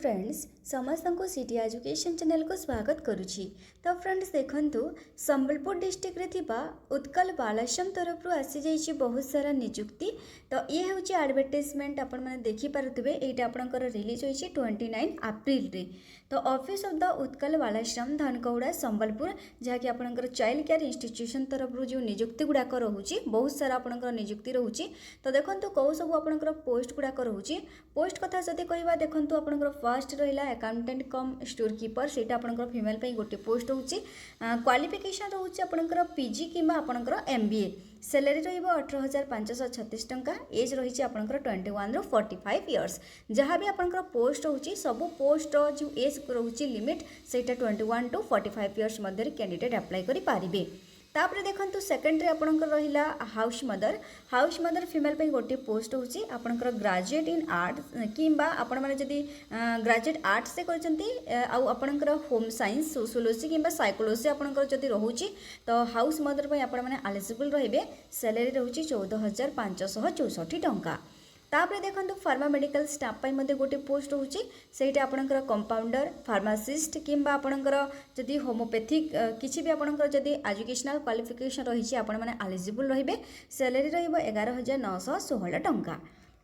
Friends समस्त को city education channel को स्वागत करुछि। तो फ्रेंड्स देखंतु संबलपुर डिस्ट्रिक्ट रे थिबा उत्कल बालाश्रम तरफ आसी जाइछि बहुत सारा नियुक्ति। तो ये होछि एडवर्टाइजमेंट आपण माने देखि पारुथिबे। एटा आपनकर रिलीज होइछि 29 अप्रैल रे। तो office of the Utkal Balashram Dhankauda Sambalpur जहाँ कि आपनकर चाइल्ड केयर इंस्टीट्यूशन तरफ जो नियुक्ति गुड़ाक रोचे बहुत सारा आपनकर नियुक्ति रोचे। तो देखंतु कौ सब आपनकर पोस्ट गुड़ाक रोचे। पोस्ट कथा जदि कहबा देखंतु आपनकर फर्स्ट रहिला अकाउंटेंट कम स्टोर कीपर सेटा आपनकर फीमेल पई गोटे पोस्ट होची। क्वालिफिकेशन रोचे आपनकर पीजी किंबा आपनकर एमबीए। सैलरी रहिबो 18,536 टंका। एज रही आपनकर 21 रो 45 इयर्स। जहाँ भी आपनकर पोस्ट होची सब पोस्ट जो एज रोची लिमिट सेटा 21 टू 45 इयर्स मध्य कैंडिडेट अप्लाई करि पारिबे। तापर देखंतु सेकेंड रे आपनकर रहिला हाउस मदर फीमेल पे गोटे पोस्ट होची आपनकर ग्रेजुएट इन आर्ट किंबा आपण माने जदी ग्रेजुएट आर्ट से करचंती आ आपनकर होम साइंस सोशियोलॉजी किंबा साइकोलॉजी आपनकर जदी रहूची तो हाउस मदर पे आपण माने एलिजिबल रहिबे। सैलरी रहूची 14,564 टंका। तापर देखो फार्मा मेडिकल स्टाफ पाई मध्य गोटे पोस्ट होची सेटा आपनकर कंपाउंडर फार्मासिस्ट किंबा आपनकर जदी होमियोपैथिक किछि भी आपनकर जदी एजुकेशनल क्वालिफिकेशन रही आपण माने एलिजिबल रहिबे। सैलरी रहिबो 11,916 टंका।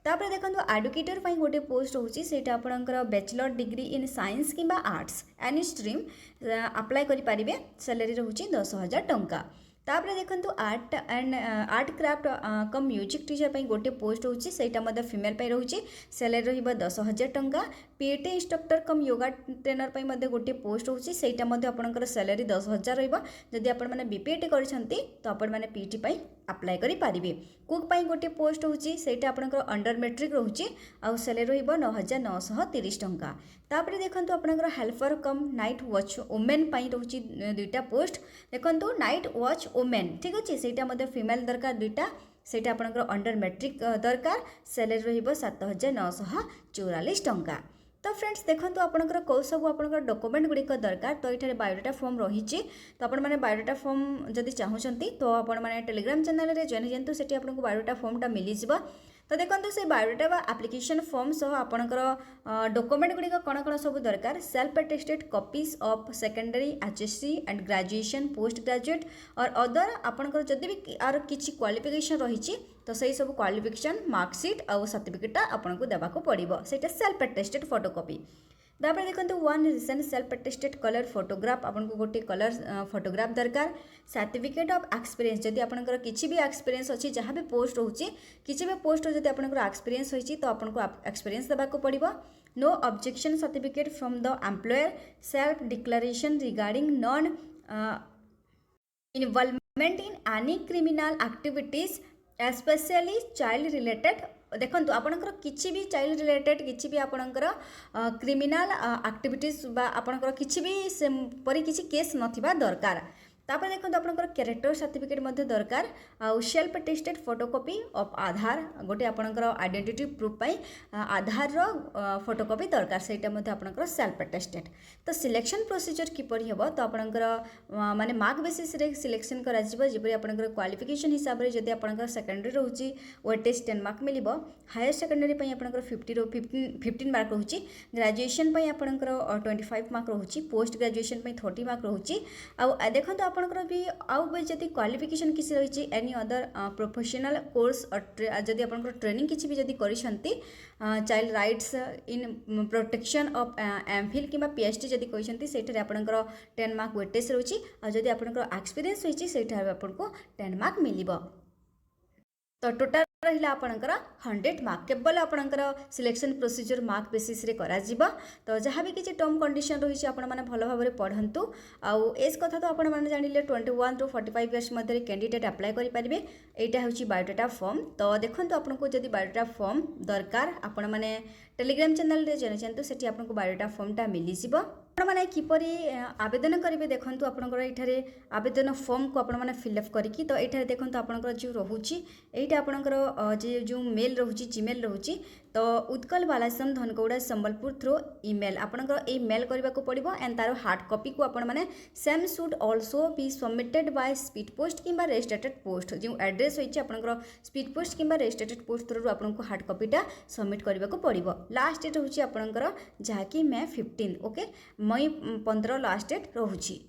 तापर देखो एडुकेटर पाई गोटे पोस्ट होची सेटा आपनकर बैचलर डिग्री इन साइंस किंबा आर्ट्स एनी स्ट्रीम अप्लाई करि पारिबे। सैलरी रहूची 10,000 टंका। तापर देखंतु art craft cum music teacher पे गोटे पोस्ट होची सेटा मध्य फीमेल पे रहूची। सैलरी रहिबो 10,000 टंका। पीटी इंस्ट्रक्टर कम योगा ट्रेनर पे मध्य गोटे पोस्ट होची सेटा मध्य आपनकर सैलरी 10,000 रहिबो। जदि आपण माने बीपीटी करछंती तो आपण माने पीटी पे अप्लाई करि पारिबे। कुक पे गोटे पोस्ट होची सेटा आपनकर अंडर मैट्रिक रहूची आ सैलरी रहिबो 9,930 टंका। तापर देखंतु आपनकर हेल्पर कम नाइट वॉच वुमेन पे रहूची दुईटा पोस्ट। देखंतु नाइट वॉच वुमेन ठीक अच्छे सेटा मध्य फीमेल दरकार दुईटा सेटा आपनकर अंडर मैट्रिक दरकार। सैलरी रहिबो 7,944 टंका। तो फ्रेंड्स देखंतु आपनकर कौ सब आपनकर डॉक्यूमेंट गुड़िक दरकार। तो ये बायोडाटा फॉर्म रही। तो आपण मैंने बायोडाटा फॉर्म जदि चाहूँगी तो आपण मैंने टेलीग्राम चैनल में जॉइन होंतु से आपको बायोडाटा फॉर्मटा मिल जाव। तो देखो से बायोडाटा बा एप्लिकेशन फॉर्म सह आपनकर डॉक्यूमेंट गुड़िक कौन कौन सब दरकार। Self attested copies of secondary HSC and graduation post graduate और अदर आपनकर जदि भी आर किछि क्वालिफिकेशन रही तो सही सब क्वालिफिकेशन मार्कशीट और सर्टिफिकेट आपको देवाक पड़ो। सेटा सेल्फ अटेस्टेड फोटोकॉपी। तापर देखो one recent self attested colour photograph आपको गोटे कलर फोटोग्राफ दरकार। सर्टिफिकेट ऑफ एक्सपीरियंस जदि आपनकर किछि भी एक्सपीरियंस अच्छी जहाँ भी पोस्ट होची किछि भी पोस्ट जदि आपनकर एक्सपीरियंस होची तो आपको एक्सपीरियंस देवाक पड़ो। No objection certificate from the employer. Self declaration regarding non involvement in any criminal activities especially child related. देखंतु आपनकर किछि भी चाइल्ड रिलेटेड किछि भी आपनकर क्रिमिनल एक्टिविटीज बा आपनकर किछि भी से परि किछि केस नथिबा दरकार। तापर देखो आपनकर कैरेक्टर सर्टिफिकेट मध्य दरकार। आ सेल्फ अटेस्टेड फोटोकॉपी ऑफ आधार गोटे आपनकर आइडेंटिटी प्रूफ पाई आधार रो फोटोकॉपी दरकार सेटा मध्य आपनकर सेल्फ अटेस्टेड। तो सिलेक्शन प्रोसीजर किपरि हेबो तो आपनकर माने मार्क बेसिस रे सिलेक्शन करा जिवो। जेपरि आपनकर क्वालिफिकेशन हिसाब रे जदि आपनकर सेकेंडरी रहउची वेटेज 10 मार्क मिलिबो। हायर सेकेंडरी पई आपनकर 15 मार्क रहउची। ग्रेजुएशन पई आपनकर 25 मार्क रहउची। पोस्ट ग्रेजुएशन पई 30 मार्क रहउची। आ देखंतु आपनकर भी आउ जदि क्वालिफिकेशन किसी रही एनी अदर प्रोफेशनल कोर्स जदि आपनकर ट्रेनिंग किसी भी जदि करिसंती child rights in protection of MPhil किंबा पीएचडी जदि करिसंती सेठारे आपनकर 10 मार्क वेटेज रहउची। आ जदि आपनकर एक्सपीरियंस होईची सेठारे आपनको 10 मार्क मिलिबो। तो टोटाल रहिला आपनकर 100 मार्क केवल आपनकर सिलेक्शन प्रोसीजर मार्क बेसिस रे करा जिवो। तो जहाँ भी किसी टर्म कंडीशन रही आपण माने भल भाव में पढ़ंतु। आउ एज कथा तो आपण माने जानिले 21 टू 45 इयर्स मध्य कैंडिडेट अप्लाई करि पारिबे। एटा होची बायोडाटा फॉर्म। तो देखंतु आपनको जदि बायोडाटा फॉर्म दरकार आपण माने टेलीग्राम चैनल रे जॉइन होंतु सेठी आपनको बायोडाटा फॉर्मटा मिली जिवो। आपण माने किपरि आवेदन करिवे देखंतु आपनकर एठारे आवेदन फॉर्म को आपण माने फिलअप करिकी। तो एठारे देखंतु आपनकर जो रहउची एटा आपनकर जो मेल रहउची जीमेल रहउची तो उत्कल बालाश्रम धनकौड़ा संबलपुर थ्रू ईमेल आपनकर ए मेल करबा को पड़िबो एंड तार हार्ड कॉपी को आपण माने same should also be submitted by speed post किंबा रजिस्ट्रेटेड पोस्ट जो एड्रेस होइछि आपनकर स्पीड पोस्ट किंबा रजिस्ट्रेटेड पोस्ट थ्रू आपनको हार्ड कॉपीटा सबमिट करबा को पड़िबो। लास्ट डेट होछि आपनकर जहा कि मे 15 ओके मई 15 लास्ट डेट रहुछि।